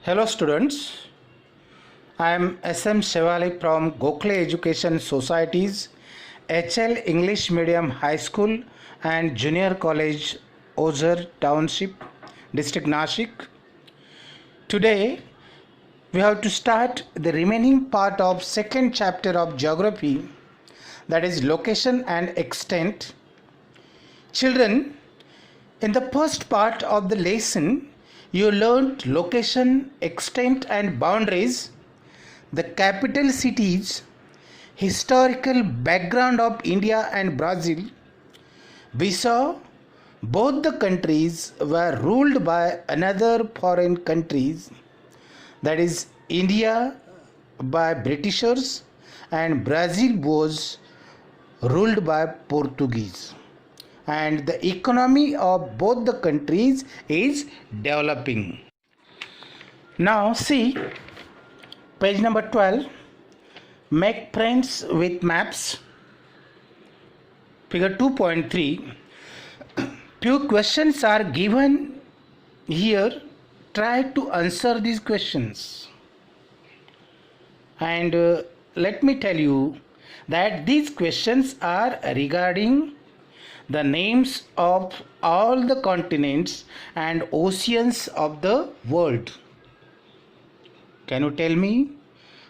Hello students, I am SM Shevali from Gokhale Education Society's HL English Medium High School and Junior College, Ozar Township, District Nashik. Today we have to start the remaining part of second chapter of geography, that is location and extent. Children, in the first part of the lesson, you learned location, extent and boundaries, the capital cities, historical background of India and Brazil. We saw both the countries were ruled by another foreign countries, that is India by Britishers and Brazil was ruled by Portuguese. And the economy of both the countries is developing. Now see page number 12. Make friends with maps. Figure 2.3. Few questions are given here. Try to answer these questions. And let me tell you that these questions are regarding the names of all the continents and oceans of the world. Can you tell me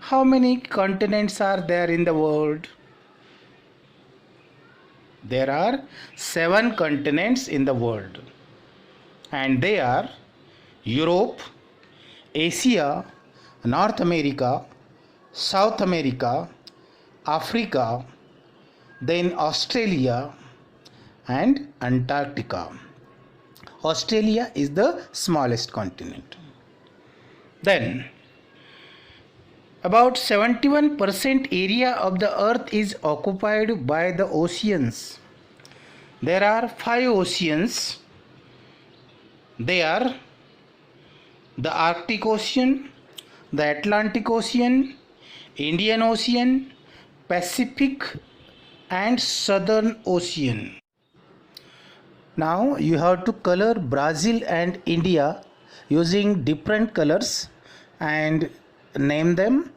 how many continents are there in the world? There are 7 continents in the world, and they are Europe, Asia, North America, South America, Africa, then Australia and Antarctica. Australia is the smallest continent. Then about 71% area of the earth is occupied by the oceans. There are 5 oceans. They are the Arctic Ocean, the Atlantic Ocean, Indian Ocean, Pacific and Southern Ocean. Now you have to color Brazil and India using different colors and name them.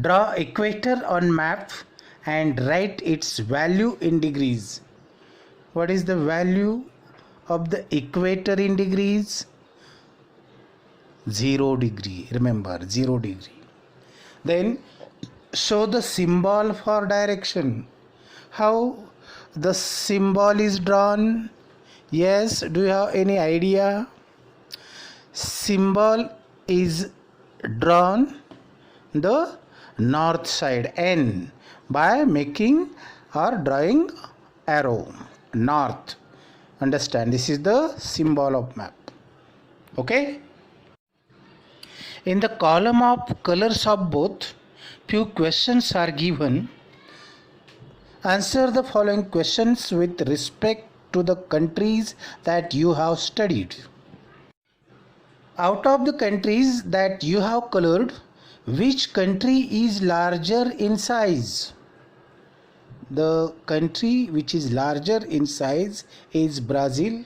Draw equator on map and write its value in degrees. What is the value of the equator in degrees? 0 degree. Remember, 0 degree. Then show the symbol for direction. How the symbol is drawn? Yes, do you have any idea? Symbol is drawn the north side, N, by making or drawing arrow north. Understand, this is the symbol of map. Okay. In the column of colors of both, few questions are given. Answer the following questions with respect to the countries that you have studied. Out of the countries that you have colored, which country is larger in size? The country which is larger in size is Brazil.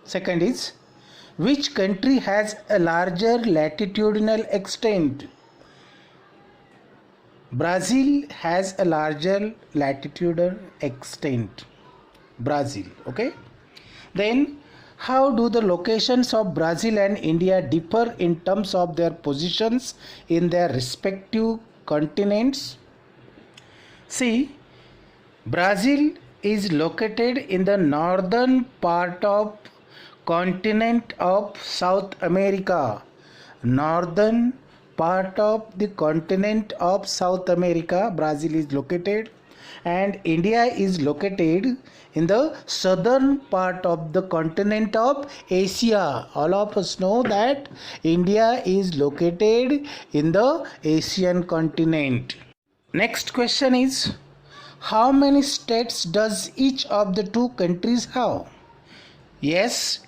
Second is, which country has a larger latitudinal extent? Brazil has a larger latitudinal extent. Brazil, okay? Then how do the locations of Brazil and India differ in terms of their positions in their respective continents? See, Brazil is located in the northern part of continent of South America. Northern part of the continent of South America, Brazil is located, and India is located in the southern part of the continent of Asia. All of us know that India is located in the Asian continent. Next question is, how many states does each of the two countries have? Yes,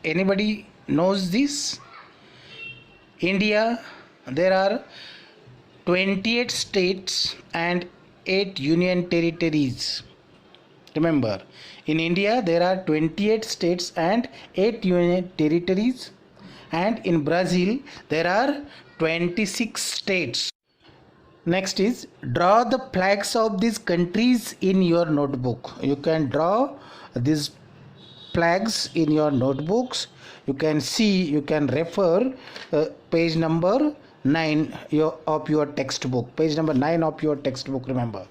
anybody knows this? India, there are 28 states and 8 union territories. Remember, in India there are 28 states and 8 union territories. and in Brazil there are 26 states. Next is draw the flags of these countries in your notebook. You can draw these flags in your notebooks. You can see, you can refer page number 9 of your textbook. Page number 9 of your textbook, remember.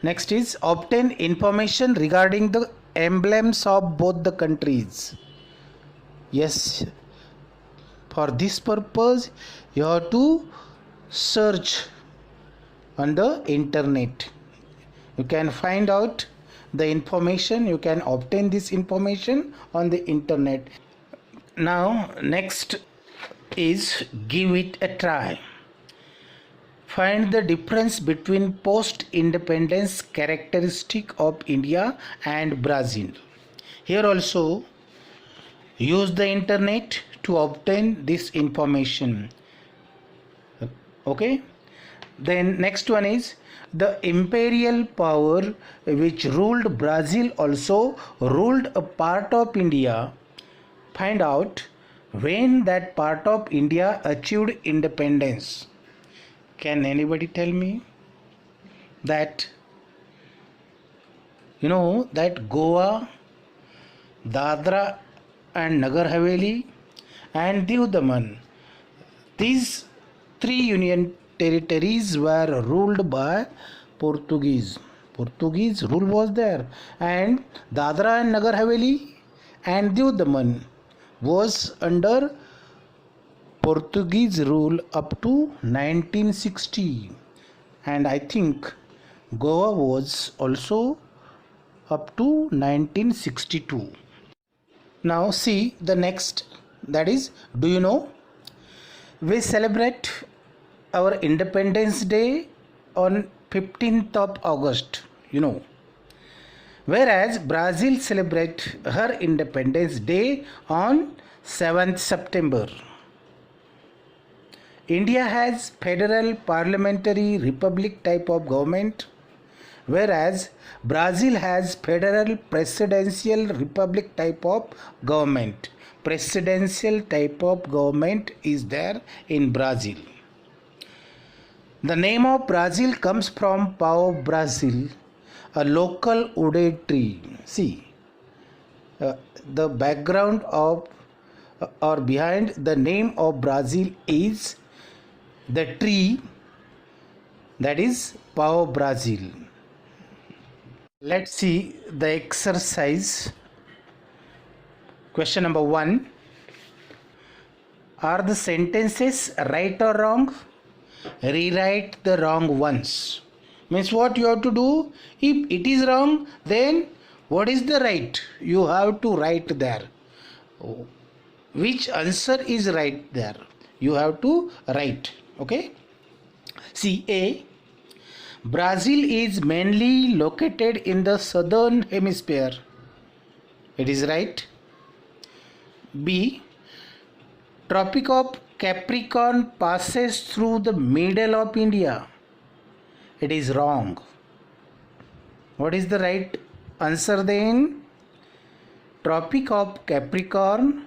Next is obtain information regarding the emblems of both the countries. Yes, for this purpose you have to search on the internet. You can find out the information, you can obtain this information on the internet. Now next is give it a try. Find the difference between post-independence characteristic of India and Brazil. Here also use the internet to obtain this information. Okay, then next one is the imperial power which ruled Brazil also ruled a part of India. Find out when that part of India achieved independence. Can anybody tell me that? You know that Goa, Dadra and Nagar Haveli and Diu Daman, these three union territories were ruled by Portuguese. Portuguese rule was there, and Dadra and Nagar Haveli and Diu Daman was under Portuguese rule up to 1960, and I think Goa was also up to 1962. Now see the next, that is, do you know we celebrate our Independence Day on 15th of August, you know, whereas Brazil celebrate her Independence Day on 7th September. India has federal parliamentary republic type of government, whereas Brazil has federal presidential republic type of government. Presidential type of government is there in Brazil. The name of Brazil comes from Pau Brazil, a local wooded tree. See, the background of or behind the name of Brazil is the tree, that is Pau Brazil. Let's see the exercise. Question number 1. Are the sentences right or wrong? Rewrite the wrong ones. Means what you have to do? If it is wrong, then what is the right? You have to write there. Which answer is right there? You have to write. Okay. See, A. Brazil is mainly located in the southern hemisphere. It is right. B. Tropic of Capricorn passes through the middle of India. It is wrong. What is the right answer then? Tropic of Capricorn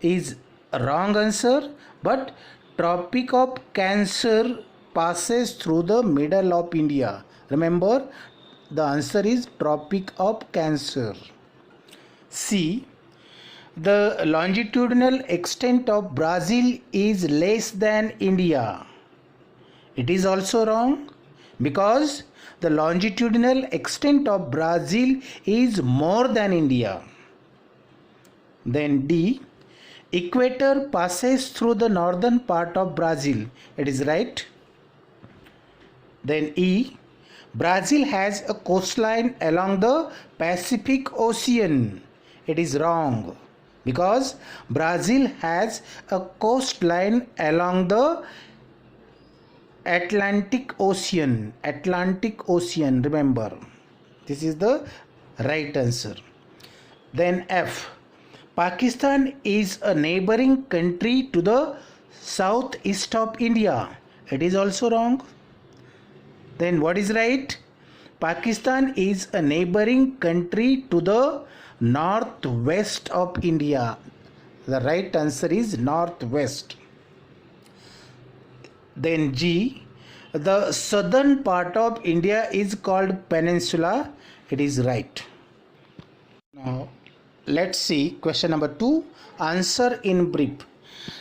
is a wrong answer, but Tropic of Cancer passes through the middle of India. Remember, the answer is Tropic of Cancer. C. The longitudinal extent of Brazil is less than India. It is also wrong, because the longitudinal extent of Brazil is more than India. Then D. Equator passes through the northern part of Brazil. It is right. Then E. Brazil has a coastline along the Pacific Ocean. It is wrong, because Brazil has a coastline along the Atlantic Ocean. Atlantic Ocean, remember. This is the right answer. Then F. Pakistan is a neighboring country to the southeast of India. It is also wrong. Then what is right? Pakistan is a neighboring country to the northwest of India. The right answer is northwest. Then G, the southern part of India is called peninsula. It is right. Now let's see question number 2. Answer in brief.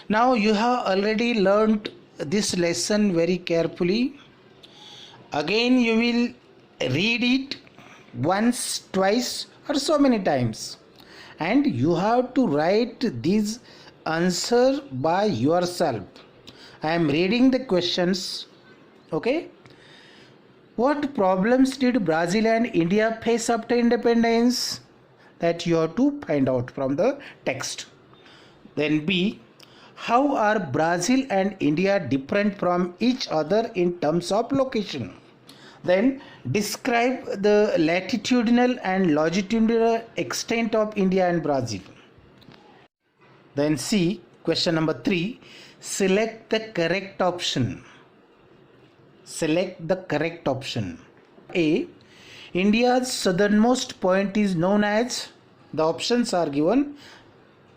Now you have already learned this lesson very carefully. Again you will read it once, twice, or so many times, and you have to write this answer by yourself. I am reading the questions. Okay. What problems did Brazil and India face after independence? That you have to find out from the text. Then B, how are Brazil and India different from each other in terms of location? Then describe the latitudinal and longitudinal extent of India and Brazil. Then C, question number 3, select the correct option. Select the correct option. A, India's southernmost point is known as, the options are given: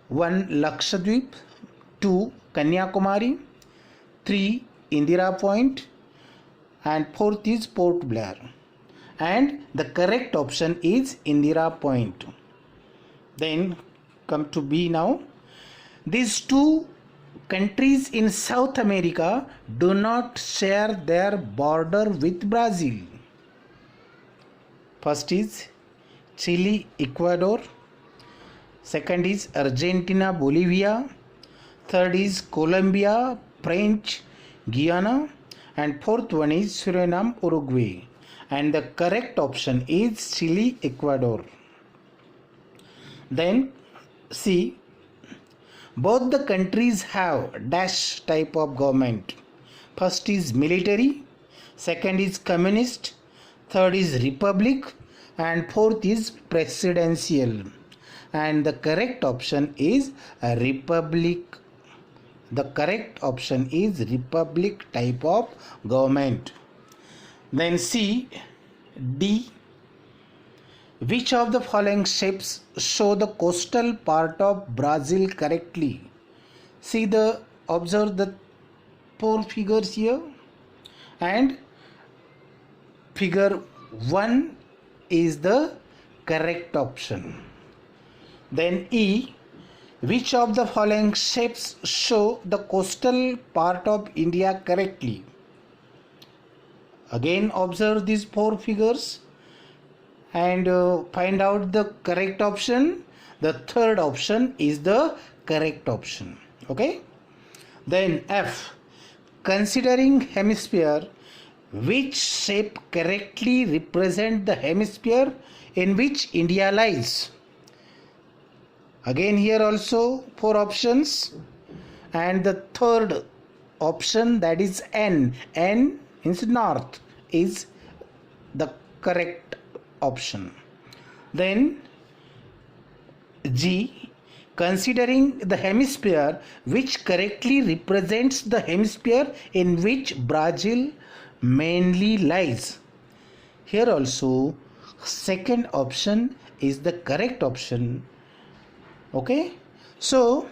1. Lakshadweep, 2. Kanyakumari, 3. Indira Point, and 4th is Port Blair. And the correct option is Indira Point. Then come to B now. These two countries in South America do not share their border with Brazil. First is Chile, Ecuador. Second is Argentina, Bolivia. Third is Colombia, French Guiana. And fourth one is Suriname, Uruguay. And the correct option is Chile, Ecuador. Then C, both the countries have dash type of government. First is military, second is communist, third is republic, and fourth is presidential. And the correct option is a republic. The correct option is republic type of government. Then C, D, which of the following shapes show the coastal part of Brazil correctly? Observe the 4 figures here, and figure 1 is the correct option. Then E, which of the following shapes show the coastal part of India correctly? Again observe these 4 figures and find out the correct option. The third option is the correct option. Okay. Then F, considering hemisphere, which shape correctly represent the hemisphere in which India lies? Again here also 4 options, and the third option, that is N means north, is the correct option. Then G, considering the hemisphere, which correctly represents the hemisphere in which Brazil mainly lies. Here also second option is the correct option. Okay, so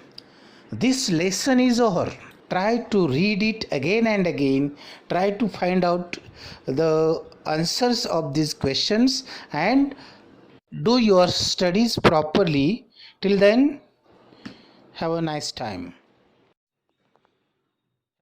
this lesson is over. Try to read it again and again. Try to find out the answers of these questions and do your studies properly. Till then, have a nice time.